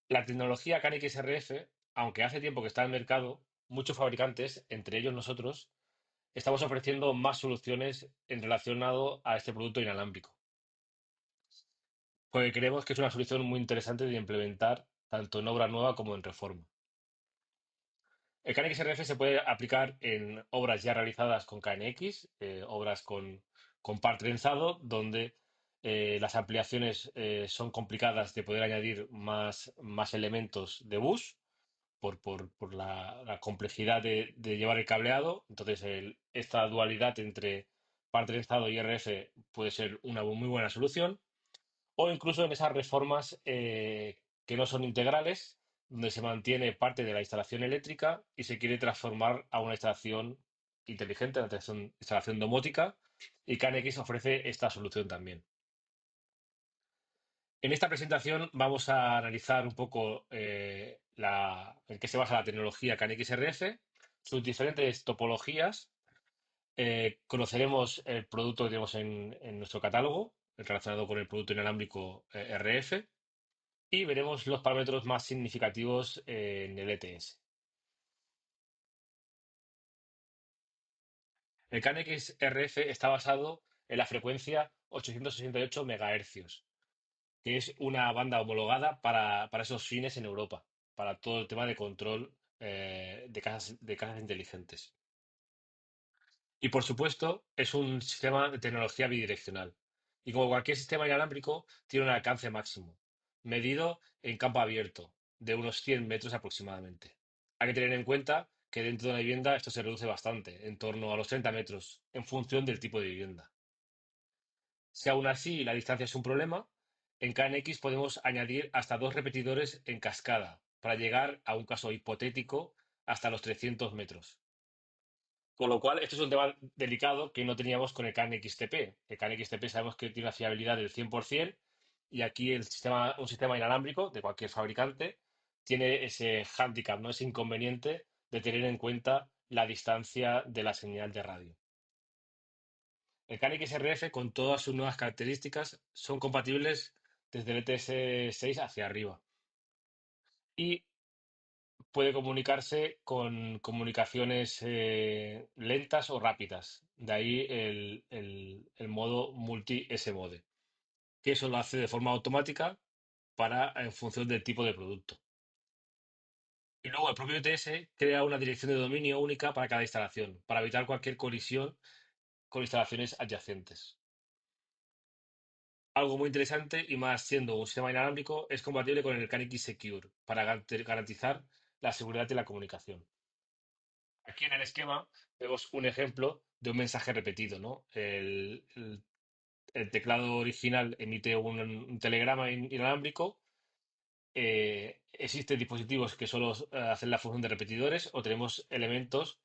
La tecnología KNX RF, aunque hace tiempo que está en el mercado, muchos fabricantes, entre ellos nosotros, estamos ofreciendo más soluciones en relacionado a este producto inalámbrico, porque creemos que es una solución muy interesante de implementar tanto en obra nueva como en reforma. El KNX RF se puede aplicar en obras ya realizadas con KNX, obras con par trenzado, donde las ampliaciones son complicadas de poder añadir más elementos de bus por la complejidad de llevar el cableado. Entonces, esta dualidad entre par trenzado y RF puede ser una muy buena solución. O incluso en esas reformas que no son integrales, donde se mantiene parte de la instalación eléctrica y se quiere transformar a una instalación inteligente, una instalación domótica, y KNX ofrece esta solución también. En esta presentación vamos a analizar un poco en qué se basa la tecnología KNX RF, sus diferentes topologías. Conoceremos el producto que tenemos en nuestro catálogo relacionado con el producto inalámbrico RF y veremos los parámetros más significativos en el ETS. El KNX RF está basado en la frecuencia 868 MHz, que es una banda homologada para esos fines en Europa, para todo el tema de control de casas inteligentes. Y por supuesto, es un sistema de tecnología bidireccional. Y como cualquier sistema inalámbrico, tiene un alcance máximo, medido en campo abierto, de unos 100 metros aproximadamente. Hay que tener en cuenta que dentro de una vivienda esto se reduce bastante, en torno a los 30 metros, en función del tipo de vivienda. Si aún así la distancia es un problema, en KNX podemos añadir hasta dos repetidores en cascada para llegar a un caso hipotético hasta los 300 metros. Con lo cual, esto es un tema delicado que no teníamos con el KNXTP. El KNXTP sabemos que tiene una fiabilidad del 100% y aquí un sistema inalámbrico de cualquier fabricante tiene ese hándicap, ¿no? Ese inconveniente de tener en cuenta la distancia de la señal de radio. El KNX RF, con todas sus nuevas características, son compatibles desde el ETS 6 hacia arriba y puede comunicarse con comunicaciones lentas o rápidas. De ahí el modo multi-S-Mode, que eso lo hace de forma automática en función del tipo de producto. Y luego el propio ETS crea una dirección de dominio única para cada instalación, para evitar cualquier colisión con instalaciones adyacentes. Algo muy interesante, y más siendo un sistema inalámbrico, es compatible con el KNX Secure para garantizar la seguridad de la comunicación. Aquí en el esquema vemos un ejemplo de un mensaje repetido, ¿no? El teclado original emite un telegrama inalámbrico. Existen dispositivos que solo hacen la función de repetidores o tenemos elementos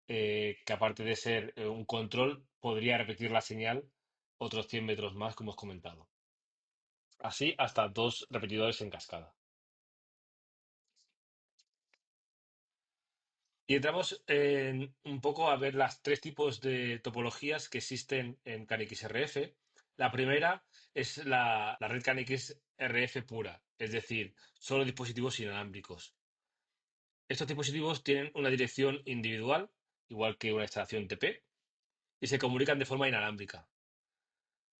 que aparte de ser un control podría repetir la señal otros 100 metros más, como os comentado. Así hasta dos repetidores en cascada. Y entramos un poco a ver las tres tipos de topologías que existen en KNX RF. La primera es la red KNX RF pura, es decir, solo dispositivos inalámbricos. Estos dispositivos tienen una dirección individual, igual que una instalación TP, y se comunican de forma inalámbrica.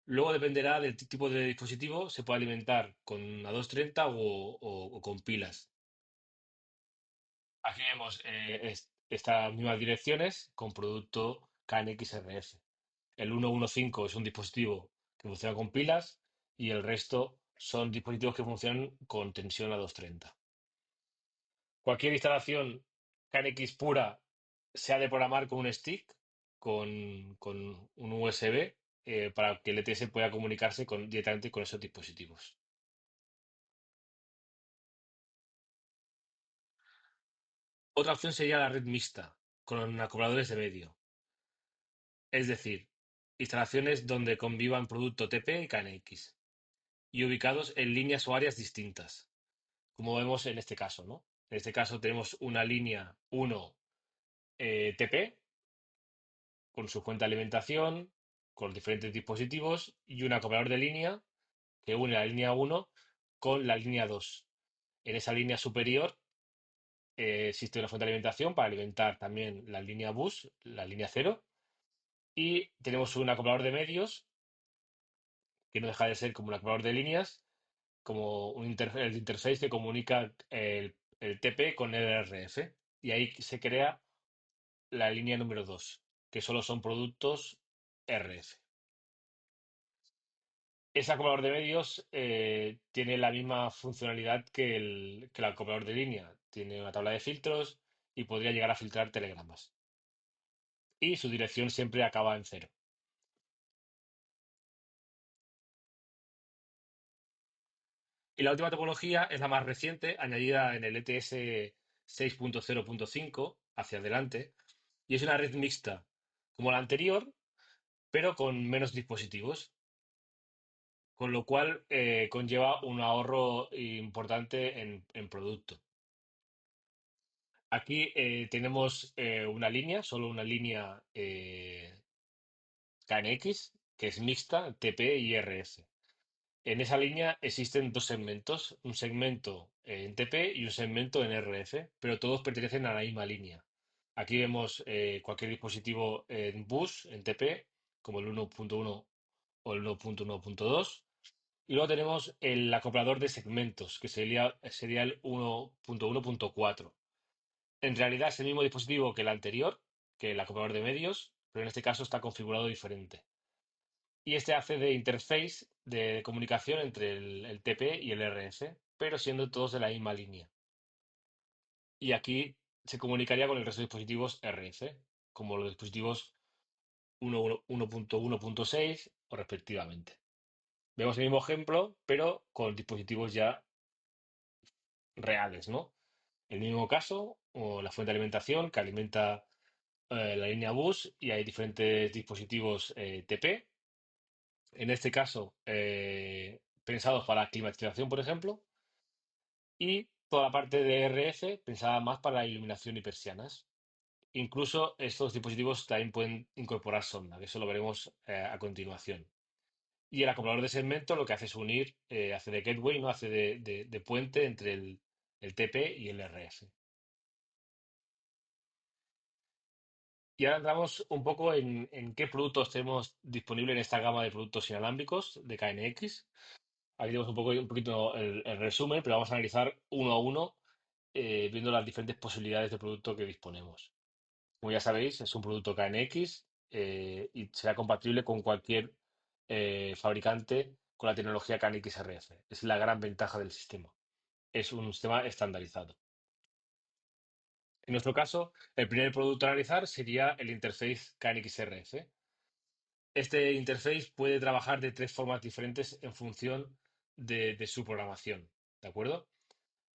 Luego dependerá del tipo de dispositivo, se puede alimentar con a 230 o con pilas. Aquí vemos estas mismas direcciones con producto KNX RF. El 115 es un dispositivo que funciona con pilas y el resto son dispositivos que funcionan con tensión a 230. Cualquier instalación KNX pura se ha de programar con un stick, con un USB, para que el ETS pueda comunicarse directamente con esos dispositivos. Otra opción sería la red mixta, con acumuladores de medio. Es decir, instalaciones donde convivan producto TP y KNX y ubicados en líneas o áreas distintas, como vemos en este caso, ¿no? En este caso tenemos una línea 1 TP con su fuente de alimentación, con los diferentes dispositivos y un acoplador de línea que une la línea 1 con la línea 2. en esa línea superior existe una fuente de alimentación para alimentar también la línea bus, la línea cero, y tenemos un acoplador de medios que no deja de ser como un acoplador de líneas, como el interface que comunica el TP con el RF. Y ahí se crea la línea número 2, que solo son productos RF. Ese acoplador de medios tiene la misma funcionalidad que el acoplador de línea. Tiene una tabla de filtros y podría llegar a filtrar telegramas. Y su dirección siempre acaba en cero. Y la última topología es la más reciente, añadida en el ETS 6.0.5 hacia adelante, y es una red mixta, como la anterior, pero con menos dispositivos, con lo cual conlleva un ahorro importante en producto. Aquí tenemos una línea, solo una línea KNX, que es mixta, TP y RF. En esa línea existen dos segmentos, un segmento en TP y un segmento en RF, pero todos pertenecen a la misma línea. Aquí vemos cualquier dispositivo en bus, en TP, como el 1.1 o el 1.1.2. Y luego tenemos el acoplador de segmentos, que sería el 1.1.4. En realidad es el mismo dispositivo que el anterior, que el acoplador de medios, pero en este caso está configurado diferente. Y este hace de interface de comunicación entre el TP y el RF, pero siendo todos de la misma línea. Y aquí se comunicaría con el resto de dispositivos RF, como los dispositivos 1.1.6 o respectivamente. Vemos el mismo ejemplo, pero con dispositivos ya reales, ¿no? El mismo caso, o la fuente de alimentación que alimenta la línea bus y hay diferentes dispositivos TP, en este caso pensados para climatización, por ejemplo, y toda la parte de RF pensada más para iluminación y persianas. Incluso estos dispositivos también pueden incorporar sonda, que eso lo veremos a continuación. Y el acoplador de segmento lo que hace es unir, hace de gateway, ¿no? Hace de puente entre el TP y el RF. Y ahora entramos un poco en qué productos tenemos disponible en esta gama de productos inalámbricos de KNX. Aquí tenemos un poquito el resumen, pero vamos a analizar uno a uno, viendo las diferentes posibilidades de producto que disponemos. Como ya sabéis, es un producto KNX y será compatible con cualquier fabricante con la tecnología KNX RF. Es la gran ventaja del sistema. Es un sistema estandarizado. En nuestro caso, el primer producto a analizar sería el interface KNX RF. Este interface puede trabajar de tres formas diferentes en función de su programación. ¿De acuerdo?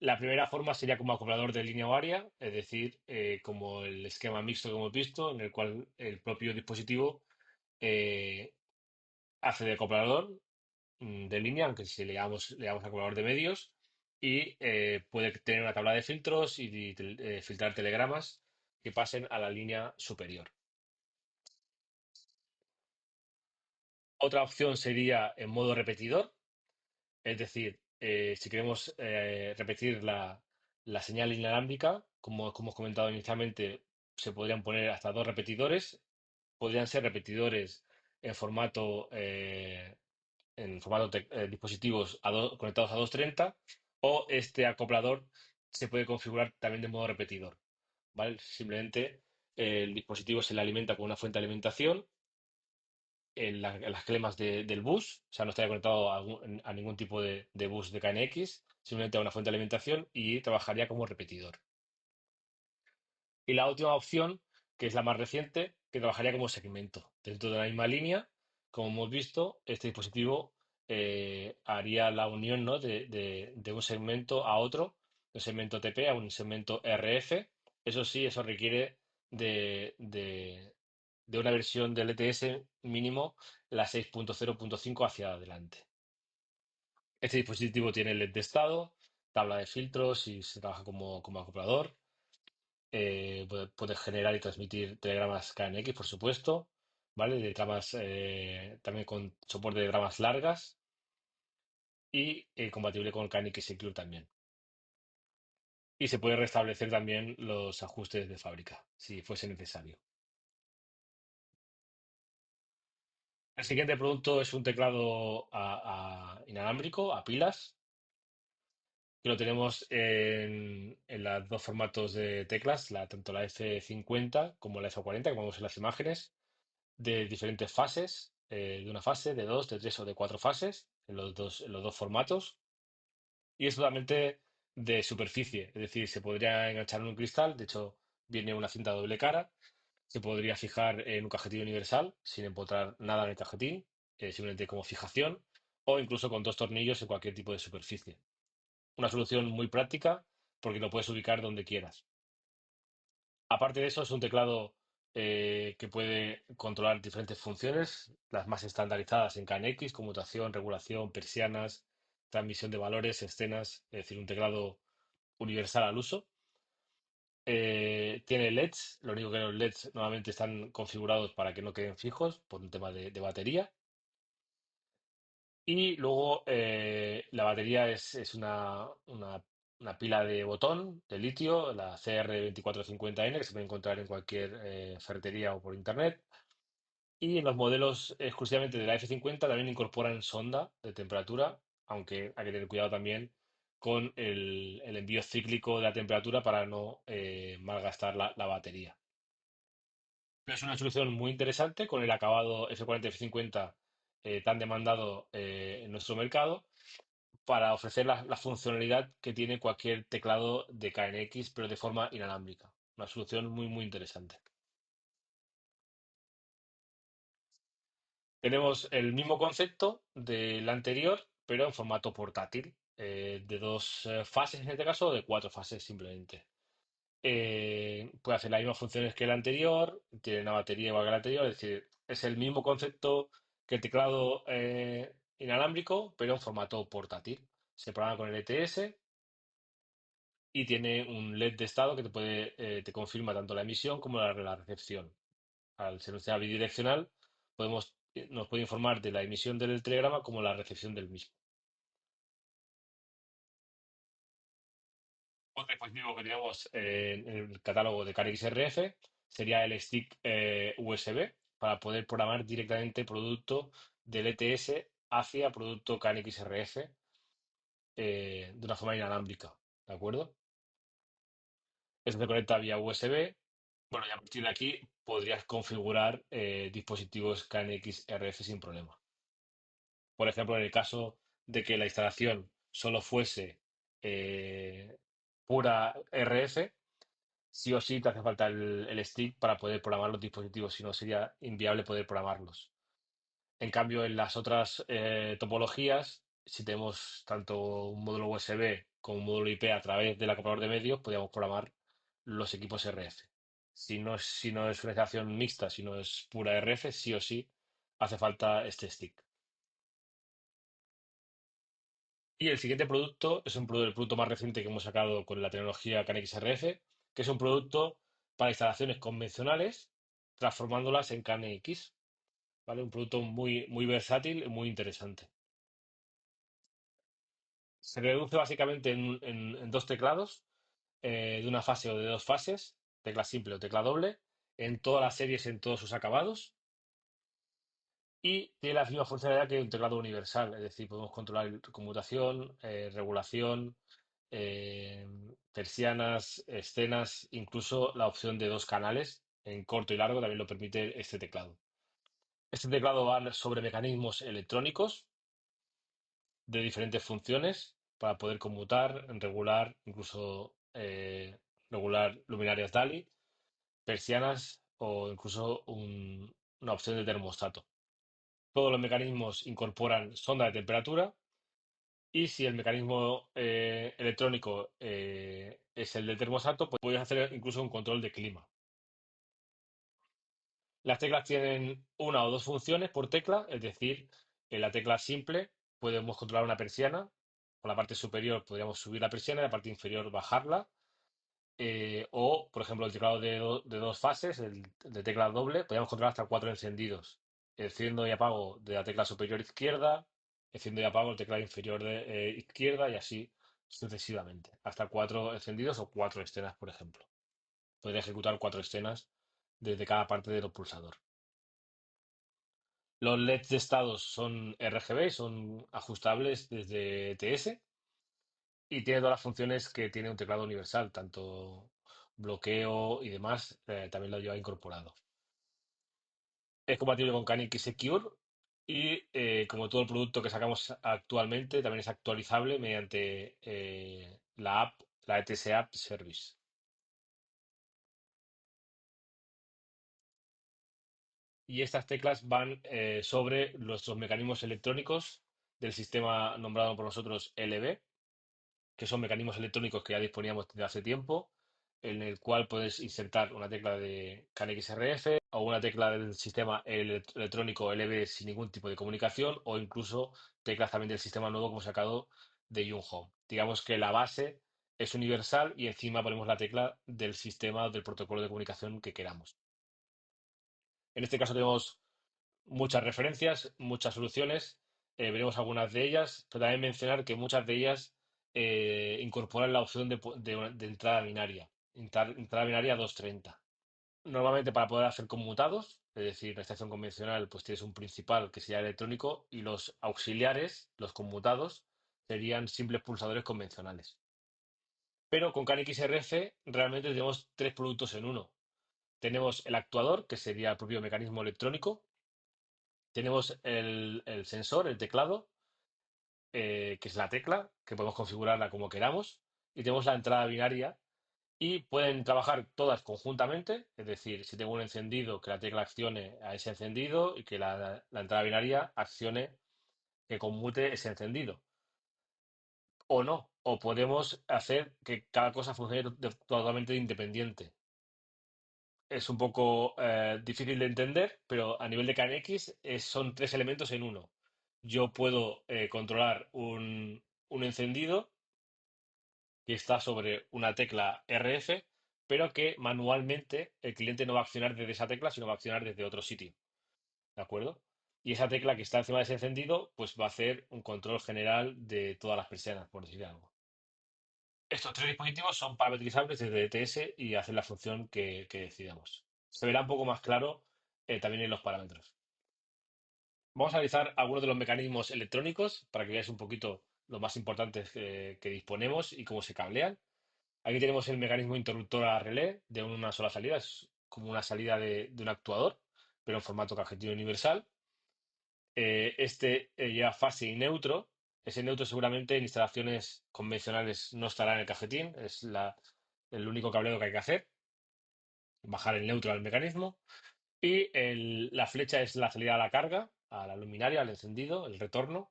La primera forma sería como acoplador de línea o área, es decir, como el esquema mixto que hemos visto, en el cual el propio dispositivo eh, hace de acoplador de línea, aunque si le damos acoplador de medios, y puede tener una tabla de filtros y filtrar telegramas que pasen a la línea superior. Otra opción sería en modo repetidor, es decir, si queremos repetir la señal inalámbrica, como hemos comentado inicialmente, se podrían poner hasta dos repetidores. Podrían ser repetidores en formato, dispositivos conectados a 230, o este acoplador se puede configurar también de modo repetidor, ¿vale? Simplemente el dispositivo se le alimenta con una fuente de alimentación en las clemas del bus, o sea, no estaría conectado a ningún tipo de bus de KNX, simplemente a una fuente de alimentación y trabajaría como repetidor. Y la última opción, que es la más reciente, que trabajaría como segmento. Dentro de la misma línea, como hemos visto, este dispositivo haría la unión, ¿no? de un segmento a otro, de un segmento TP a un segmento RF. Eso sí, eso requiere de una versión del ETS mínimo, la 6.0.5 hacia adelante. Este dispositivo tiene LED de estado, tabla de filtros y se trabaja como acoplador. Puede generar y transmitir telegramas KNX, por supuesto, ¿vale? De tramas, también con soporte de tramas largas y compatible con KNX Secure también. y se puede restablecer también los ajustes de fábrica, si fuese necesario. El siguiente producto es un teclado inalámbrico, a pilas, que lo tenemos en los dos formatos de teclas, tanto la F50 como la F40, como vemos en las imágenes, de diferentes fases, de una fase, de dos, de tres o de cuatro fases, en los dos formatos. Y es totalmente de superficie, es decir, se podría enganchar en un cristal, de hecho viene una cinta doble cara, se podría fijar en un cajetín universal sin empotrar nada en el cajetín, simplemente como fijación, o incluso con dos tornillos en cualquier tipo de superficie. Una solución muy práctica porque lo puedes ubicar donde quieras. Aparte de eso, es un teclado que puede controlar diferentes funciones, las más estandarizadas en KNX, conmutación, regulación, persianas, transmisión de valores, escenas, es decir, un teclado universal al uso. Tiene LEDs, lo único que los LEDs normalmente están configurados para que no queden fijos por un tema de batería. Y luego la batería es una pila de botón de litio, la CR2450N, que se puede encontrar en cualquier ferretería o por internet. Y en los modelos exclusivamente de la F50 también incorporan sonda de temperatura, aunque hay que tener cuidado también con el envío cíclico de la temperatura para no malgastar la batería. Pero es una solución muy interesante con el acabado F40 F50 tan demandado en nuestro mercado para ofrecer la funcionalidad que tiene cualquier teclado de KNX, pero de forma inalámbrica. Una solución muy, muy interesante. Tenemos el mismo concepto del anterior, pero en formato portátil, de dos fases en este caso, o de cuatro fases simplemente. Puede hacer las mismas funciones que el anterior, tiene una batería igual que el anterior, es decir, es el mismo concepto que el teclado inalámbrico, pero en formato portátil. Se programa con el ETS y tiene un LED de estado que te confirma tanto la emisión como la recepción. Al ser un sistema bidireccional, nos puede informar de la emisión del telegrama como la recepción del mismo. Otro dispositivo que tenemos en el catálogo de KNX-RF sería el stick USB para poder programar directamente producto del ETS hacia producto KNX-RF de una forma inalámbrica. ¿De acuerdo? Esto se conecta vía USB. Bueno, y a partir de aquí podrías configurar dispositivos KNX-RF sin problema. Por ejemplo, en el caso de que la instalación solo fuese eh, pura RF, sí o sí te hace falta el stick para poder programar los dispositivos, si no sería inviable poder programarlos. En cambio, en las otras topologías, si tenemos tanto un módulo USB como un módulo IP a través del acoplador de medios, podríamos programar los equipos RF. Si no es una instalación mixta, si no es pura RF, sí o sí hace falta este stick. Y el siguiente producto es el producto más reciente que hemos sacado con la tecnología KNX-RF, que es un producto para instalaciones convencionales, transformándolas en KNX, ¿vale? Un producto muy, muy versátil y muy interesante. Se reduce básicamente en dos teclados, de una fase o de dos fases, tecla simple o tecla doble, en todas las series, en todos sus acabados, y tiene la misma funcionalidad que un teclado universal, es decir, podemos controlar conmutación, regulación, eh, persianas, escenas, incluso la opción de dos canales en corto y largo también lo permite este teclado. Este teclado va sobre mecanismos electrónicos de diferentes funciones para poder conmutar, regular, incluso regular luminarias DALI, persianas o incluso una opción de termostato. Todos los mecanismos incorporan sonda de temperatura y si el mecanismo electrónico es el del termostato, pues puedes hacer incluso un control de clima. Las teclas tienen una o dos funciones por tecla, es decir, en la tecla simple podemos controlar una persiana. Con la parte superior podríamos subir la persiana y la parte inferior bajarla. O, por ejemplo, el teclado de dos fases, el de tecla doble, podríamos controlar hasta cuatro encendidos. Enciendo y apago de la tecla superior izquierda, enciendo y apago el teclado inferior de izquierda y así sucesivamente, hasta cuatro encendidos o cuatro escenas, por ejemplo. Podría ejecutar cuatro escenas desde cada parte del pulsador. Los LEDs de estados son RGB, son ajustables desde ETS y tiene todas las funciones que tiene un teclado universal, tanto bloqueo y demás, también lo lleva incorporado. Es compatible con Canik y Secure y como todo el producto que sacamos actualmente, también es actualizable mediante la app, la ETS App Service. Y estas teclas van sobre nuestros mecanismos electrónicos del sistema nombrado por nosotros LB, que son mecanismos electrónicos que ya disponíamos desde hace tiempo, en el cual puedes insertar una tecla de CAN XRF o una tecla del sistema electrónico LB sin ningún tipo de comunicación o incluso teclas también del sistema nuevo que hemos sacado de Home. Digamos que la base es universal y encima ponemos la tecla del sistema o del protocolo de comunicación que queramos. En este caso tenemos muchas referencias, muchas soluciones, veremos algunas de ellas, pero también mencionar que muchas de ellas incorporan la opción de entrada binaria, entrada binaria 230. Normalmente para poder hacer conmutados, es decir, la estación convencional, pues tienes un principal que sería electrónico y los auxiliares, los conmutados, serían simples pulsadores convencionales. Pero con CAN XRF realmente tenemos tres productos en uno. Tenemos el actuador, que sería el propio mecanismo electrónico. Tenemos el sensor, el teclado, que es la tecla, que podemos configurarla como queramos. Y tenemos la entrada binaria y pueden trabajar todas conjuntamente. Es decir, si tengo un encendido, que la tecla accione a ese encendido y que la entrada binaria accione, que conmute ese encendido. O no. O podemos hacer que cada cosa funcione totalmente independiente. Es un poco difícil de entender, pero a nivel de KNX son tres elementos en uno. Yo puedo controlar un encendido que está sobre una tecla RF, pero que manualmente el cliente no va a accionar desde esa tecla, sino va a accionar desde otro sitio. ¿De acuerdo? Y esa tecla que está encima de ese encendido, pues va a hacer un control general de todas las persianas, por decir algo. Estos tres dispositivos son parametrizables desde ETS y hacen la función que decidamos. Se verá un poco más claro también en los parámetros. Vamos a analizar algunos de los mecanismos electrónicos para que veáis un poquito los más importantes que disponemos y cómo se cablean. Aquí tenemos el mecanismo interruptor a relé de una sola salida, es como una salida de un actuador, pero en formato cajetilla universal. Este lleva fase y neutro. Ese neutro seguramente en instalaciones convencionales no estará en el cajetín, es el único cableo que hay que hacer, bajar el neutro al mecanismo. Y la flecha es la salida a la carga, a la luminaria, al encendido, el retorno.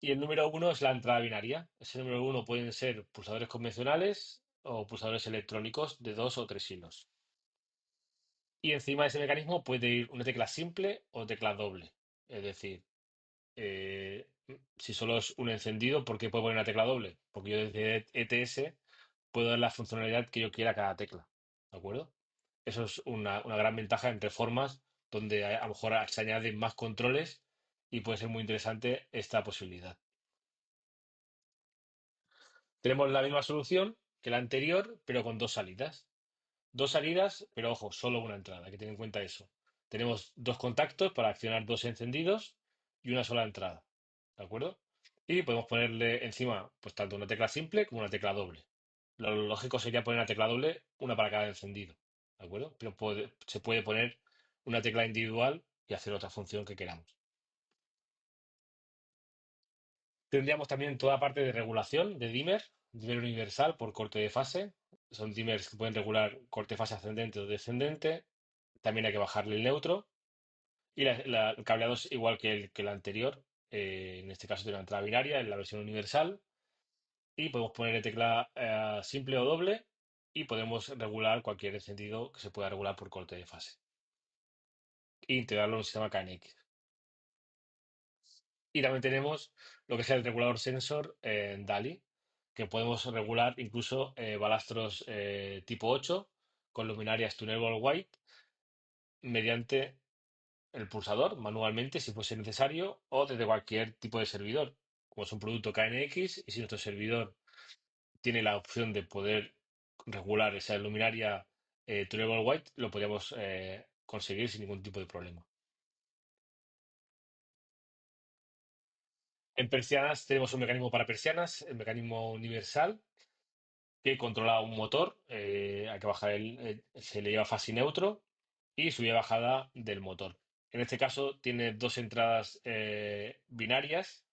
Y el número uno es la entrada binaria. Ese número uno pueden ser pulsadores convencionales o pulsadores electrónicos de dos o tres hilos. Y encima de ese mecanismo puede ir una tecla simple o tecla doble. Es decir, si solo es un encendido, ¿por qué puedo poner una tecla doble? Porque yo desde ETS puedo dar la funcionalidad que yo quiera a cada tecla. ¿De acuerdo? Eso es una gran ventaja entre formas donde a lo mejor se añaden más controles y puede ser muy interesante esta posibilidad. Tenemos la misma solución que la anterior, pero con dos salidas. Dos salidas, pero ojo, solo una entrada, hay que tener en cuenta eso. Tenemos dos contactos para accionar dos encendidos y una sola entrada. ¿De acuerdo? Y podemos ponerle encima, pues tanto una tecla simple como una tecla doble. Lo lógico sería poner una tecla doble, una para cada encendido. ¿De acuerdo? Pero se puede poner una tecla individual y hacer otra función que queramos. Tendríamos también toda parte de regulación de dimmer universal por corte de fase. Son dimmers que pueden regular corte de fase ascendente o descendente. También hay que bajarle el neutro. Y el cableado es igual que el anterior. En este caso tiene una entrada binaria en la versión universal. Y podemos ponerle tecla simple o doble. Y podemos regular cualquier encendido que se pueda regular por corte de fase. E integrarlo en un sistema KNX. Y también tenemos lo que es el regulador sensor en DALI, que podemos regular incluso balastros tipo 8 con luminarias tunable white mediante el pulsador manualmente si fuese necesario o desde cualquier tipo de servidor. Como es un producto KNX y si nuestro servidor tiene la opción de poder regular esa luminaria tunable white, lo podríamos conseguir sin ningún tipo de problema. En persianas tenemos un mecanismo para persianas, el mecanismo universal, que controla un motor, hay que bajar se le lleva fase y neutro y subida y bajada del motor. En este caso tiene dos entradas binarias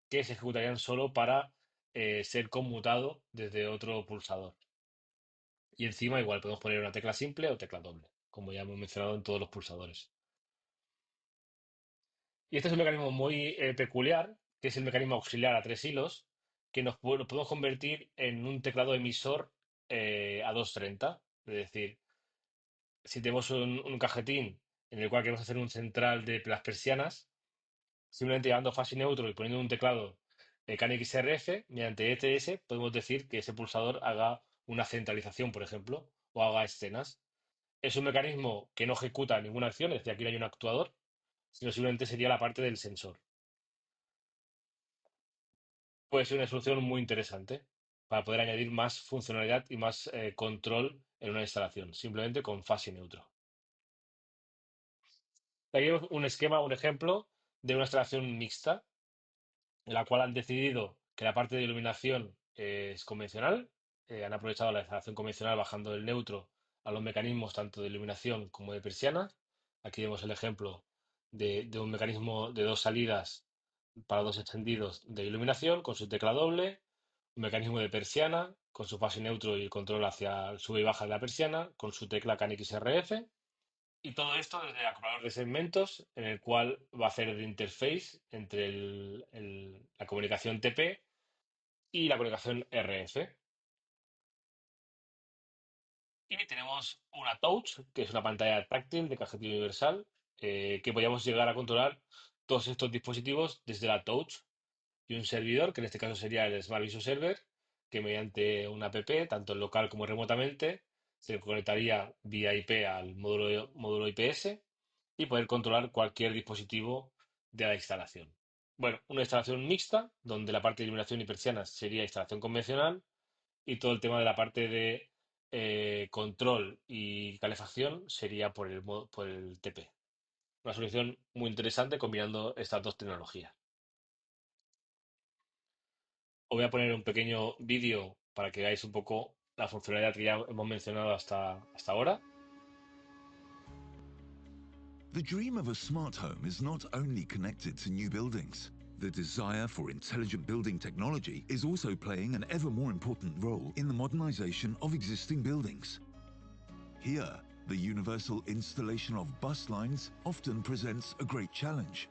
que se ejecutarían solo para ser conmutado desde otro pulsador. Y encima igual podemos poner una tecla simple o tecla doble, como ya hemos mencionado en todos los pulsadores. Y este es un mecanismo muy peculiar, que es el mecanismo auxiliar a tres hilos, que lo podemos convertir en un teclado emisor a 230. Es decir, si tenemos un cajetín en el cual queremos hacer un central de las persianas, simplemente llevando fase y neutro y poniendo un teclado CAN XRF, mediante ETS podemos decir que ese pulsador haga una centralización, por ejemplo, o haga escenas. Es un mecanismo que no ejecuta ninguna acción, es decir, aquí no hay un actuador, sino simplemente sería la parte del sensor. Puede ser una solución muy interesante para poder añadir más funcionalidad y más control en una instalación, simplemente con fase y neutro. Aquí vemos un esquema, un ejemplo de una instalación mixta, en la cual han decidido que la parte de iluminación es convencional. Han aprovechado la instalación convencional bajando el neutro a los mecanismos tanto de iluminación como de persianas. Aquí vemos el ejemplo de un mecanismo de dos salidas para dos extendidos de iluminación con su tecla doble, un mecanismo de persiana con su fase neutro y el control hacia el sube y baja de la persiana con su tecla CAN XRF. Y todo esto desde el acumulador de segmentos, en el cual va a hacer de interface entre la comunicación TP y la comunicación RF. Y tenemos una touch, que es una pantalla táctil de cajetín universal, que podríamos llegar a controlar todos estos dispositivos desde la touch y un servidor, que en este caso sería el Smart Visual Server, que mediante una app, tanto en local como remotamente, se conectaría vía IP al módulo IPS y poder controlar cualquier dispositivo de la instalación. Bueno, una instalación mixta, donde la parte de iluminación y persianas sería instalación convencional y todo el tema de la parte de control y calefacción sería por el TP. Una solución muy interesante combinando estas dos tecnologías. Os voy a poner un pequeño vídeo para que veáis un poco la funcionalidad que ya hemos mencionado hasta ahora. The dream of a smart home is not only connected to new buildings. The desire for intelligent building technology is also playing an ever more important role in the modernization of existing buildings. Here, the universal installation of bus lines often presents a great challenge.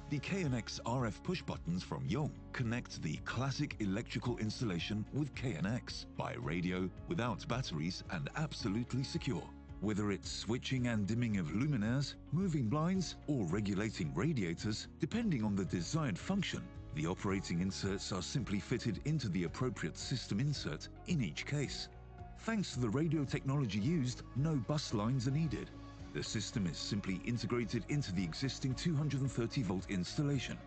The KNX RF push buttons from Yong connect the classic electrical installation with KNX by radio, without batteries, and absolutely secure. Whether it's switching and dimming of luminaires, moving blinds, or regulating radiators, depending on the desired function, the operating inserts are simply fitted into the appropriate system insert in each case. Thanks to the radio technology used, no bus lines are needed. The system is simply integrated into the existing 230-volt installation.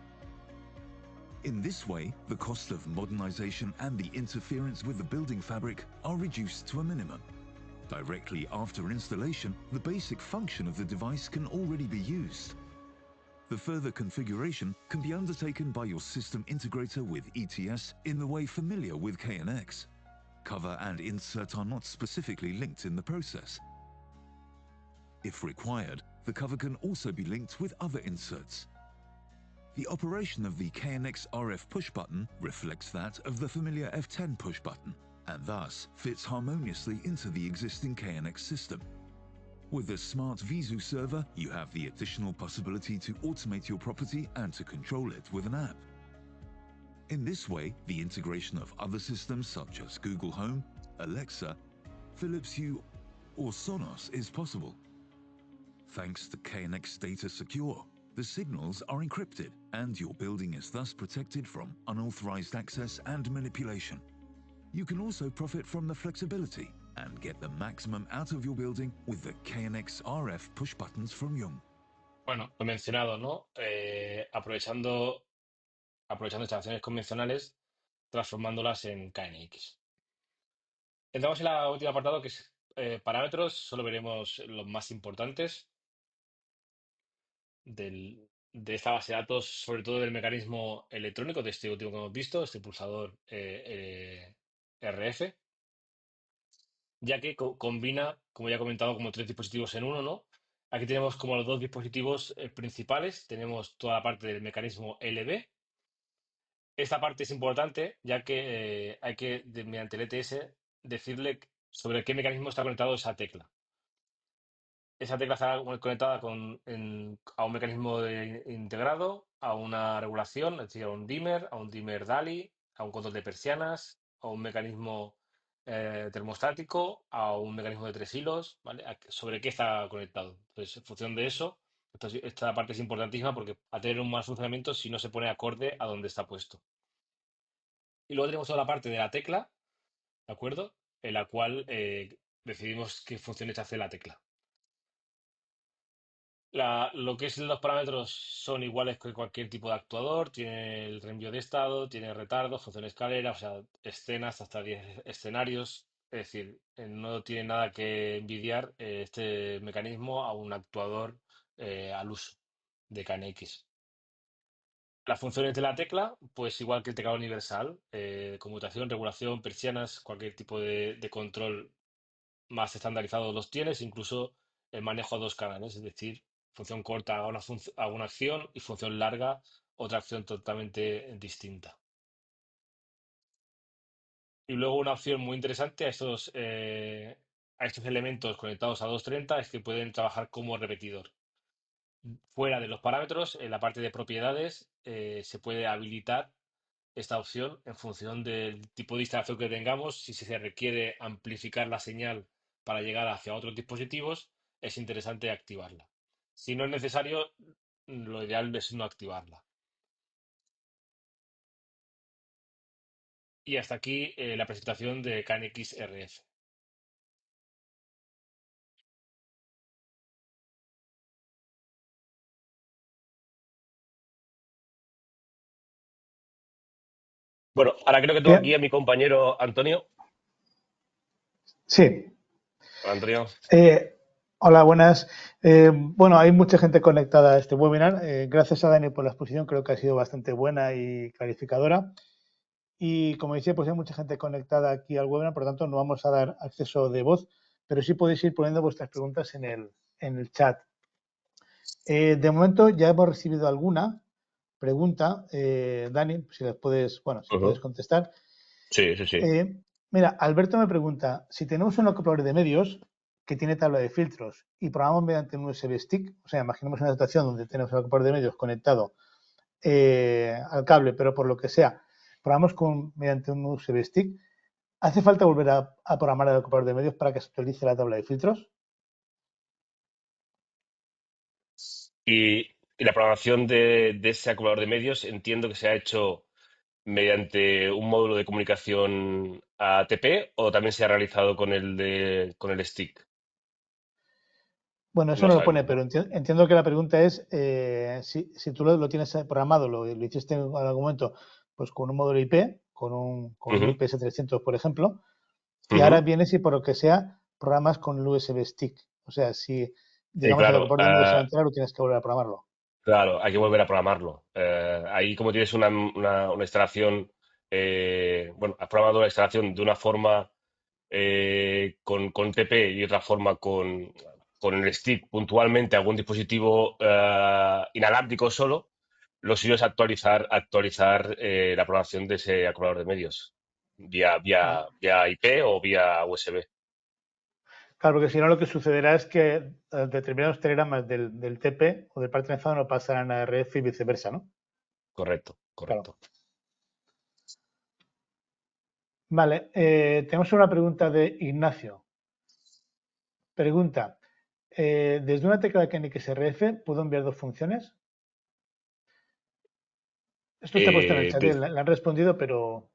In this way, the cost of modernization and the interference with the building fabric are reduced to a minimum. Directly after installation, the basic function of the device can already be used. The further configuration can be undertaken by your system integrator with ETS in the way familiar with KNX. Cover and insert are not specifically linked in the process. If required, the cover can also be linked with other inserts. The operation of the KNX RF push button reflects that of the familiar F10 push button, and thus fits harmoniously into the existing KNX system. With the Smart Visu server, you have the additional possibility to automate your property and to control it with an app. In this way, the integration of other systems such as Google Home, Alexa, Philips Hue, or Sonos is possible. Thanks to KNX Data Secure, the signals are encrypted and your building is thus protected from unauthorized access and manipulation. You can also profit from the flexibility and get the maximum out of your building with the KNX RF push buttons from Yong. Bueno, lo mencionado, ¿no? Aprovechando instalaciones convencionales, transformándolas en KNX. Entramos en la última apartado que es parámetros. Solo veremos los más importantes de esta base de datos, sobre todo del mecanismo electrónico de este último que hemos visto, este pulsador RF, ya que combina, como ya he comentado, como tres dispositivos en uno, ¿no? Aquí tenemos como los dos dispositivos principales, tenemos toda la parte del mecanismo LB. Esta parte es importante, ya que hay que, mediante el ETS, decirle sobre qué mecanismo está conectado esa tecla. Esa tecla está conectada a un mecanismo integrado, a una regulación, es decir, a un dimmer DALI, a un control de persianas, a un mecanismo termostático, a un mecanismo de tres hilos, ¿vale? ¿Sobre qué está conectado? Entonces, en función de eso, esta parte es importantísima porque va a tener un mal funcionamiento si no se pone acorde a donde está puesto. Y luego tenemos toda la parte de la tecla, ¿de acuerdo? En la cual decidimos qué funciones hace la tecla. Lo que es los parámetros son iguales que cualquier tipo de actuador, tiene el reenvío de estado, tiene retardo, función escalera, o sea, escenas hasta 10 escenarios, es decir, no tiene nada que envidiar este mecanismo a un actuador al uso de KNX. Las funciones de la tecla, pues igual que el teclado universal, conmutación, regulación, persianas, cualquier tipo de control más estandarizados los tienes, incluso el manejo a dos canales, es decir, función corta a una acción y función larga otra acción totalmente distinta. Y luego una opción muy interesante a estos elementos conectados a 230 es que pueden trabajar como repetidor. Fuera de los parámetros, en la parte de propiedades, se puede habilitar esta opción en función del tipo de instalación que tengamos. Si se requiere amplificar la señal para llegar hacia otros dispositivos, es interesante activarla. Si no es necesario, lo ideal es no activarla. Y hasta aquí la presentación de KNX RF. Bueno, ahora creo que tengo aquí Bien, a mi compañero Antonio. sí. Hola, Antonio. Eh, Hola, buenas. Bueno, hay mucha gente conectada a este webinar. Gracias a Dani por la exposición, creo que ha sido bastante buena y clarificadora. Y como decía, pues hay mucha gente conectada aquí al webinar, por lo tanto no vamos a dar acceso de voz, pero sí podéis ir poniendo vuestras preguntas en el chat. De momento ya hemos recibido alguna pregunta. Dani, si las puedes, bueno, si puedes contestar. Sí, sí, sí. Mira, Alberto me pregunta, si tenemos un acoplador de medios que tiene tabla de filtros y programamos mediante un USB stick, o sea, imaginemos una situación donde tenemos un acoplador de medios conectado al cable, pero por lo que sea, programamos mediante un USB stick, ¿hace falta volver a programar el acoplador de medios para que se actualice la tabla de filtros? Y la programación de ese acumulador de medios entiendo que se ha hecho mediante un módulo de comunicación ATP o también se ha realizado con el stick. Bueno, eso No no lo pone, sabemos, pero ¿no? entiendo que la pregunta es si tú lo tienes programado, lo hiciste en algún momento, pues con un módulo IP, con un Ujú, IPS 300, por ejemplo, y ahora ujú. viene si por lo que sea programas con el USB stick. O sea, si Sí, digamos el claro, acoplador de medios se va a enterar, tienes que volver a programarlo. claro, hay que volver a programarlo. Ahí como tienes una instalación, bueno, has programado la instalación de una forma con TP y otra forma con el stick puntualmente algún dispositivo inalámbrico solo, lo suyo es actualizar la programación de ese acumulador de medios Vale. vía IP o vía USB. Claro, porque si no lo que sucederá es que determinados telegramas del TP o del par trenzado no pasarán a RF y viceversa, ¿no? Correcto, Claro. correcto. Vale, tenemos una pregunta de Ignacio. Pregunta, ¿desde una tecla de KNXRF puedo enviar dos funciones? Esto está puesto en el Eh, chat, pe- le han respondido, pero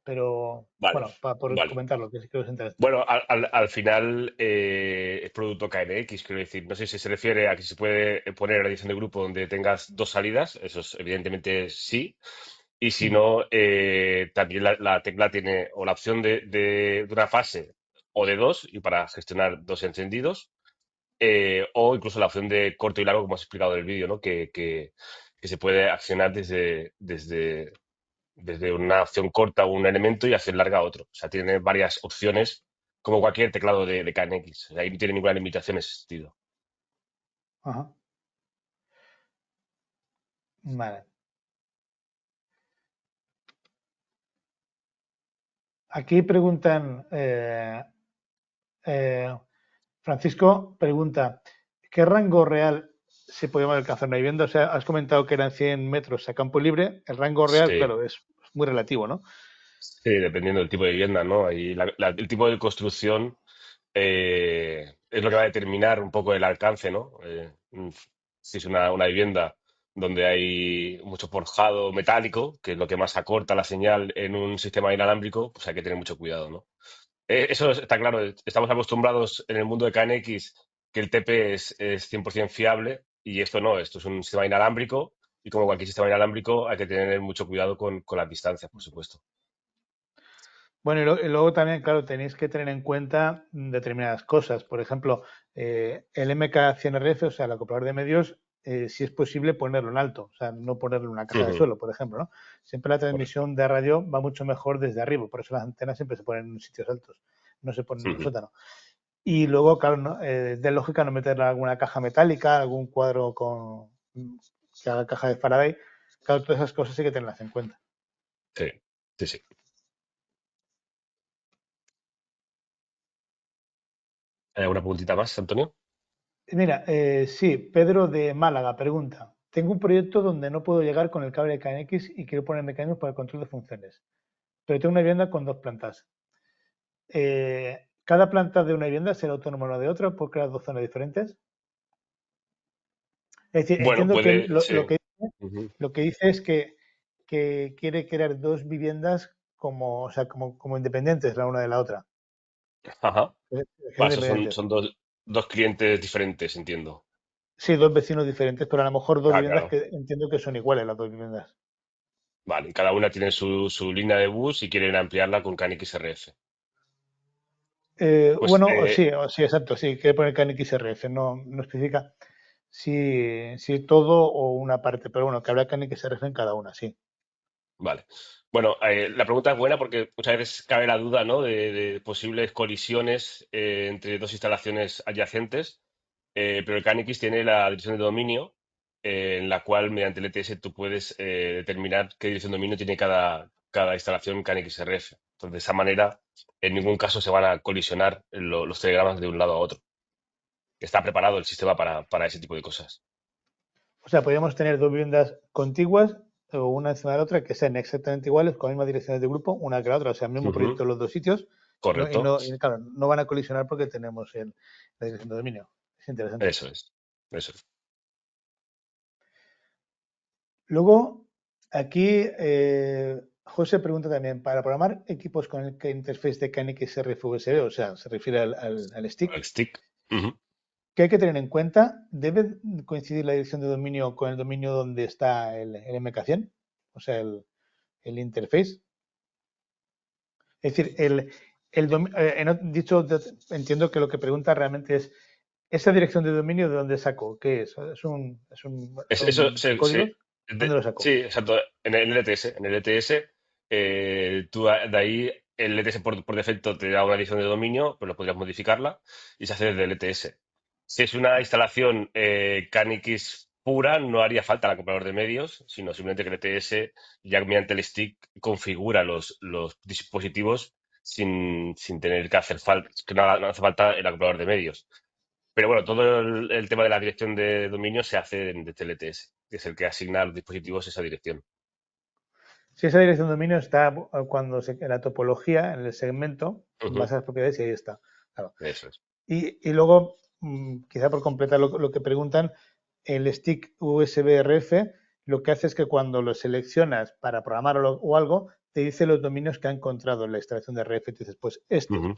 vale, bueno, por vale. comentarlo, que sí que os interesa. Bueno, al final es producto KNX, quiero decir, no sé si se refiere a que se puede poner la edición de grupo donde tengas dos salidas, evidentemente sí, Y si Ujú. no, también la tecla tiene o la opción de una fase o de dos, y para gestionar dos encendidos, o incluso la opción de corto y largo, como has explicado en el vídeo, ¿no? Que se puede accionar desde una opción corta o un elemento y acción larga a otro. O sea, tiene varias opciones, como cualquier teclado de KNX. O sea, ahí no tiene ninguna limitación en ese sentido. Ajá. Vale. Aquí preguntan, eh, Francisco pregunta, ¿qué rango real se podía alcanzar una vivienda? O sea, has comentado que eran 100 metros a campo libre. El rango real, Sí, claro, es muy relativo, ¿no? sí, dependiendo del tipo de vivienda, ¿no? Ahí el tipo de construcción es lo que va a determinar un poco el alcance, ¿no? Si es una vivienda donde hay mucho forjado metálico, que es lo que más acorta la señal en un sistema inalámbrico, pues hay que tener mucho cuidado, ¿no? Eso está claro. Estamos acostumbrados en el mundo de KNX que el TP es 100% fiable y esto no, esto es un sistema inalámbrico y como cualquier sistema inalámbrico hay que tener mucho cuidado con las distancias, por supuesto. Bueno, y luego también, claro, tenéis que tener en cuenta determinadas cosas. Por ejemplo, el MK100RF, o sea, el acoplador de medios, si es posible ponerlo en alto, o sea, no ponerlo en una caja de Ujú, suelo, por ejemplo, ¿no? Siempre la correcto. transmisión de radio va mucho mejor desde arriba, por eso las antenas siempre se ponen en sitios altos, no se ponen en el Ujú. sótano. Y luego, claro, ¿no? De lógica no meterle alguna caja metálica, algún cuadro que haga caja de Faraday. Claro, todas esas cosas hay que tenerlas en cuenta. Sí, sí, sí. ¿Hay alguna preguntita más, Antonio? Mira, sí, Pedro de Málaga pregunta. Tengo un proyecto donde no puedo llegar con el cable de KNX y quiero poner mecanismos para el control de funciones. Pero tengo una vivienda con dos plantas. ¿Cada planta de una vivienda será autónoma una de otra por crear dos zonas diferentes? Es decir, Bueno, entiendo que puede, sí. Ujú. lo que dice es que quiere crear dos viviendas como, o sea, como independientes la una de la otra. Ajá. Que Para son eso son, independientes. son dos clientes diferentes, entiendo. Sí, dos vecinos diferentes, pero a lo mejor dos Ah, viviendas claro. que entiendo que son iguales las dos viviendas. Vale, y cada una tiene su línea de bus y quieren ampliarla con KNX RF. Pues Bueno, o sí, exacto, sí, quiere poner KNX-RF, no especifica si todo o una parte, pero bueno, que habrá KNX-RF en cada una, sí. vale. Bueno, la pregunta es buena porque muchas veces cabe la duda, ¿no? De posibles colisiones entre dos instalaciones adyacentes, pero el KNX tiene la dirección de dominio en la cual mediante el ETS tú puedes determinar qué dirección de dominio tiene cada instalación KNX RF. Entonces, de esa manera, en ningún caso se van a colisionar los telegramas de un lado a otro. Está preparado el sistema para ese tipo de cosas. O sea, podríamos tener dos viviendas contiguas o una encima de la otra que sean exactamente iguales, con las mismas direcciones de grupo, una que la otra, o sea, el mismo Ujú, proyecto en los dos sitios, correcto. y claro, no van a colisionar porque tenemos la dirección de dominio. Es interesante. Eso es. Eso es. Luego, aquí José pregunta también, para programar equipos con el que interface de KNX RF USB, o sea, se refiere al stick, El stick. Ujú. ¿qué hay que tener en cuenta? ¿Debe coincidir la dirección de dominio con el dominio donde está el MK100? O sea, el interface. Es decir, entiendo que lo que pregunta realmente es, ¿esa dirección de dominio de dónde saco? ¿Qué es? Eso ¿Son códigos? ¿Dónde lo sí, saco? exacto. En el ETS. En el ETS, de ahí el ETS por defecto te da una edición de dominio, pero podrías modificarla y se hace desde el ETS. Si es una instalación KNX pura, no haría falta el acoplador de medios, sino simplemente que el ETS ya mediante el stick configura los dispositivos sin tener que hacer falta, que no hace falta el acoplador de medios. Pero bueno, todo el tema de la dirección de dominio se hace desde el ETS, que es el que asigna a los dispositivos esa dirección. Si esa dirección de dominio está en la topología, en el segmento, en Ujú, base a las propiedades, y ahí está. Claro. eso es. Y luego, quizá por completar lo que preguntan, el stick USB RF lo que hace es que cuando lo seleccionas para programar o algo, te dice los dominios que ha encontrado en la instalación de RF. Y tú dices, pues este, Ujú,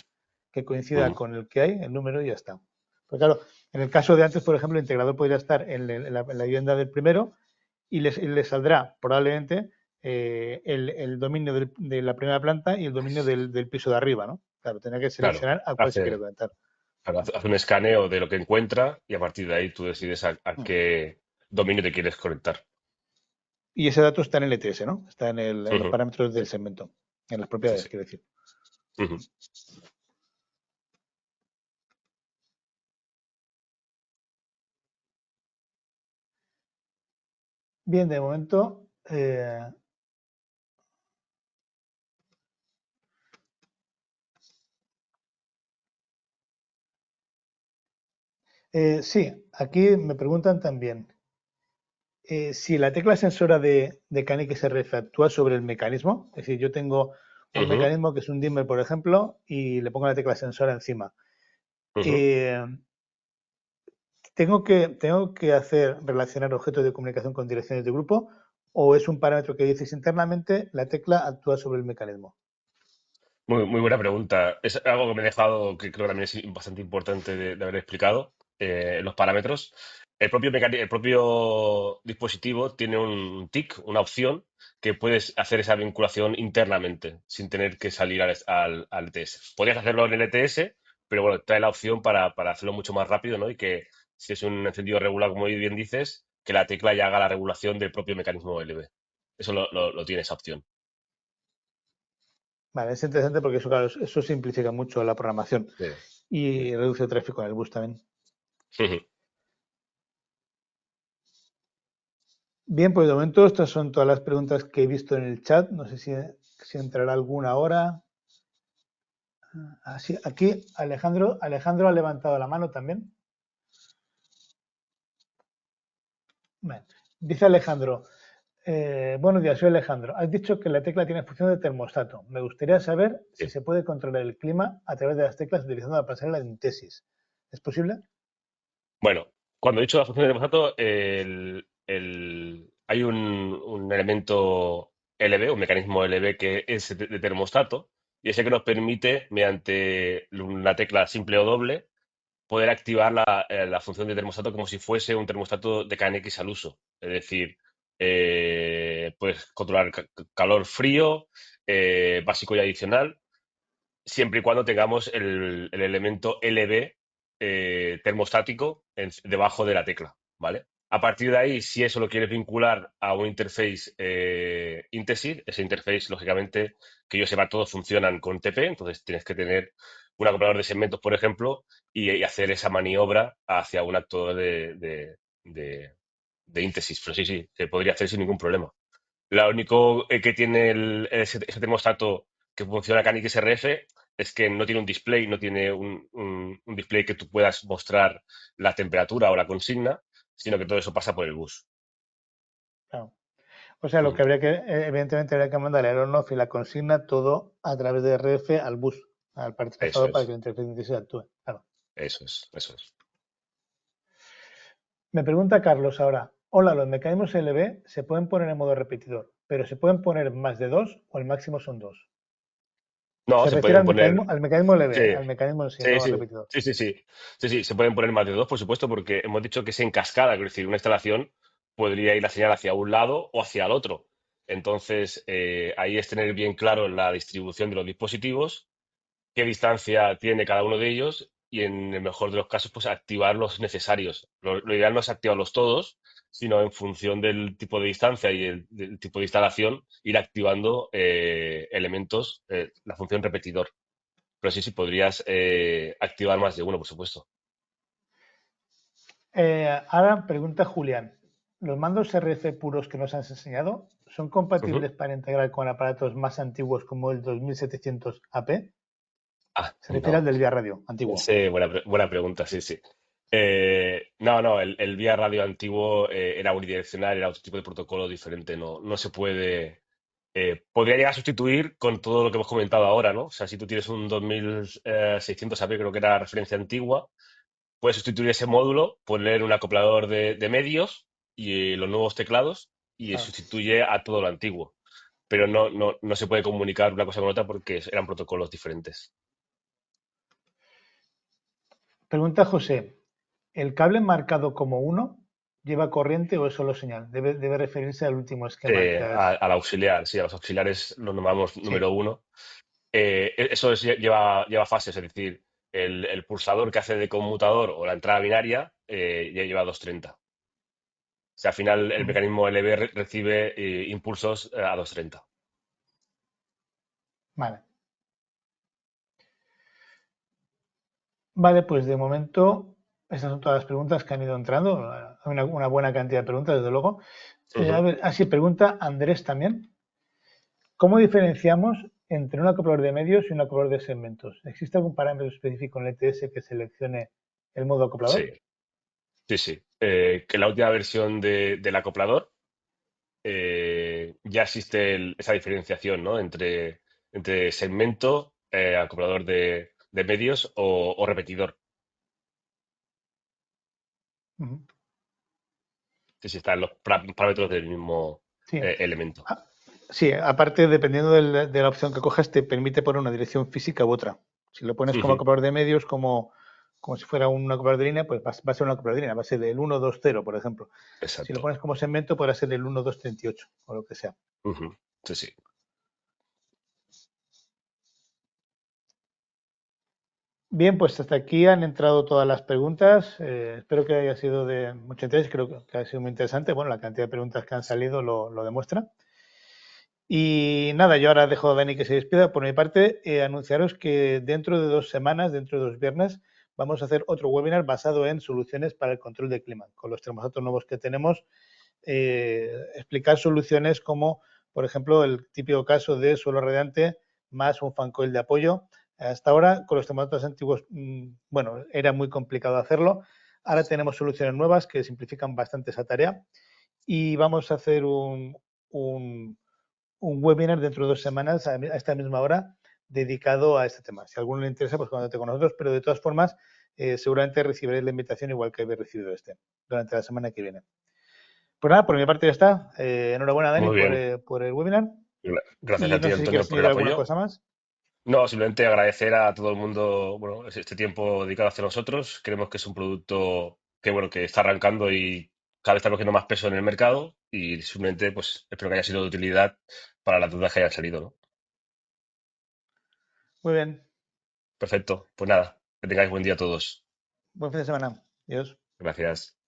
que coincida ujú, con el que hay, el número y ya está. Pues claro, en el caso de antes, por ejemplo, el integrador podría estar en la vivienda del primero y le saldrá probablemente el dominio de la primera planta y el dominio del piso de arriba, ¿no? Claro, tenía que Claro, seleccionar a cuál se quiere hace, conectar. hace un escaneo de lo que encuentra y a partir de ahí tú decides a Mm. qué dominio te quieres conectar. Y ese dato está en el ETS, ¿no? Está en los Ujú. parámetros del Sí, segmento, en las sí, propiedades, sí. quiero decir. Ujú. Bien, de momento, sí, aquí me preguntan también si la tecla sensora de CAN XRF actúa sobre el mecanismo. Es decir, yo tengo un Ujú, mecanismo que es un dimmer, por ejemplo, y le pongo la tecla sensora encima. ujú. Eh, tengo que hacer relacionar objetos de comunicación con direcciones de grupo o es un parámetro que dices internamente la tecla actúa sobre el mecanismo. Muy buena pregunta. Es algo que me he dejado, que creo que también es bastante importante de haber explicado, los parámetros. El propio dispositivo tiene un tick, una opción, que puedes hacer esa vinculación internamente, sin tener que salir al ETS. Podrías hacerlo en el ETS, pero bueno, trae la opción para hacerlo mucho más rápido, ¿no? Y que si es un encendido regular, como bien dices, que la tecla ya haga la regulación del propio mecanismo LV. Eso lo tiene esa opción. Vale, es interesante porque eso, claro, eso simplifica mucho la programación Sí, sí. y reduce el tráfico en el bus también. Bien, pues de momento estas son todas las preguntas que he visto en el chat. No sé si entrará alguna ahora. Así, aquí Alejandro ha levantado la mano también. Bueno, dice Alejandro, buenos días, soy Alejandro. Has dicho que la tecla tiene función de termostato. Me gustaría saber si Sí. se puede controlar el clima a través de las teclas utilizando la pasarela de Intesis. ¿Es posible? Bueno, cuando he dicho la función de termostato, hay un elemento LV, un mecanismo LV que es de termostato, y ese que nos permite, mediante una tecla simple o doble, poder activar la función de termostato como si fuese un termostato de KNX al uso. Es decir, puedes controlar calor frío, básico y adicional, siempre y cuando tengamos el elemento LV termostático debajo de la tecla, ¿vale? A partir de ahí, si eso lo quieres vincular a un interface Intesis, ese interface, lógicamente, que yo sepa, todos funcionan con TP, entonces tienes que tener un acoplador de segmentos, por ejemplo, y hacer esa maniobra hacia un acto de Intesis. Pero sí, se podría hacer sin ningún problema. Lo único que tiene ese termostato que funciona con XRF es que no tiene un display, no tiene un display que tú puedas mostrar la temperatura o la consigna, sino que todo eso pasa por el bus. Claro. O sea, lo Ujú. que habría que, evidentemente, habría que mandar el on-off y la consigna todo a través de RF al bus, al par Eso trazado para que es, el interface Intesis actúe. Claro. eso es. Me pregunta Carlos ahora, hola, los mecanismos LV se pueden poner en modo repetidor, pero ¿se pueden poner más de dos o el máximo son dos? No, Se se refiere pueden poner, al mecanismo LV, sí, al mecanismo en sí, sí, no al sí, repetidor. sí, sí, sí, sí, sí, se pueden poner más de dos, por supuesto, porque hemos dicho que es en cascada, es decir, una instalación podría ir la señal hacia un lado o hacia el otro. Entonces, ahí es tener bien claro la distribución de los dispositivos, qué distancia tiene cada uno de ellos y en el mejor de los casos, pues activar los necesarios. Lo ideal no es activarlos todos, sino en función del tipo de distancia y del tipo de instalación, ir activando elementos, la función repetidor. Pero sí, podrías activar más de uno, por supuesto. Ahora pregunta Julián, ¿los mandos RF puros que nos has enseñado son Ujú. compatibles para integrar con aparatos más antiguos como el 2700 AP? Ah, Se refiere al no. del vía radio antiguo. Sí, buena pregunta, sí, sí. No, el vía radio antiguo era unidireccional, era otro tipo de protocolo diferente, no se puede. Podría llegar a sustituir con todo lo que hemos comentado ahora, ¿no? O sea, si tú tienes un 2600 AP, creo que era la referencia antigua, puedes sustituir ese módulo, poner un acoplador de medios y los nuevos teclados y Ah. sustituye a todo lo antiguo. Pero no se puede comunicar una cosa con otra porque eran protocolos diferentes. Pregunta José, ¿el cable marcado como uno ¿Lleva corriente o es solo señal? Debe referirse al último esquema que has... Al auxiliar, sí, a los auxiliares los nombramos Sí. número uno. Eso lleva fases, es decir, el pulsador que hace de conmutador o la entrada binaria ya lleva 230. O sea, al final el Ujú. mecanismo LB recibe impulsos a 230. Vale. Vale, pues de momento estas son todas las preguntas que han ido entrando. Hay una buena cantidad de preguntas, desde luego. A Ujú. ver, así pregunta Andrés también. ¿Cómo diferenciamos entre un acoplador de medios y un acoplador de segmentos? ¿Existe algún parámetro específico en el ETS que seleccione el modo Sí, acoplador? sí, sí. Que la última versión del acoplador ya existe esa diferenciación, ¿no? Entre segmento, acoplador de medios o repetidor. Ujú. Sí, sí, están los parámetros del mismo Sí. elemento. Ah, sí, aparte, dependiendo de la opción que cojas, te permite poner una dirección física u otra. Si lo pones como Ujú. acoplador de medios, como si fuera un acoplador de línea, pues va a ser un acoplador de línea, va a ser del 120, por ejemplo. Si lo Exacto. pones como segmento, podrá ser del 1238 o lo que sea. Ujú. Sí, sí. Bien, pues hasta aquí han entrado todas las preguntas. Espero que haya sido de mucho interés. Creo que ha sido muy interesante. Bueno, la cantidad de preguntas que han salido lo demuestra. Y nada, yo ahora dejo a Dani que se despida. Por mi parte, anunciaros que dentro de 2 semanas, dentro de 2 viernes, vamos a hacer otro webinar basado en soluciones para el control de clima. Con los termostatos nuevos que tenemos, explicar soluciones como, por ejemplo, el típico caso de suelo radiante más un fan coil de apoyo. Hasta ahora, con los termostatos antiguos, bueno, era muy complicado hacerlo. Ahora tenemos soluciones nuevas que simplifican bastante esa tarea y vamos a hacer un un webinar dentro de 2 semanas a esta misma hora dedicado a este tema. Si a alguno le interesa, pues contacte con nosotros, pero de todas formas, seguramente recibiréis la invitación igual que habéis recibido este durante la semana que viene. Pues nada, por mi parte ya está. Enhorabuena, Dani, Muy bien. por el webinar. Gracias Y a no ti, sé si Antonio, quieres por el añadir alguna apoyo. cosa más. No, simplemente agradecer a todo el mundo, bueno, este tiempo dedicado hacia nosotros. Creemos que es un producto que, bueno, que está arrancando y cada vez está cogiendo más peso en el mercado y simplemente, pues, espero que haya sido de utilidad para las dudas que hayan salido, ¿no? Muy bien. Perfecto. Pues nada, que tengáis buen día a todos. Buen fin de semana. Adiós. Gracias.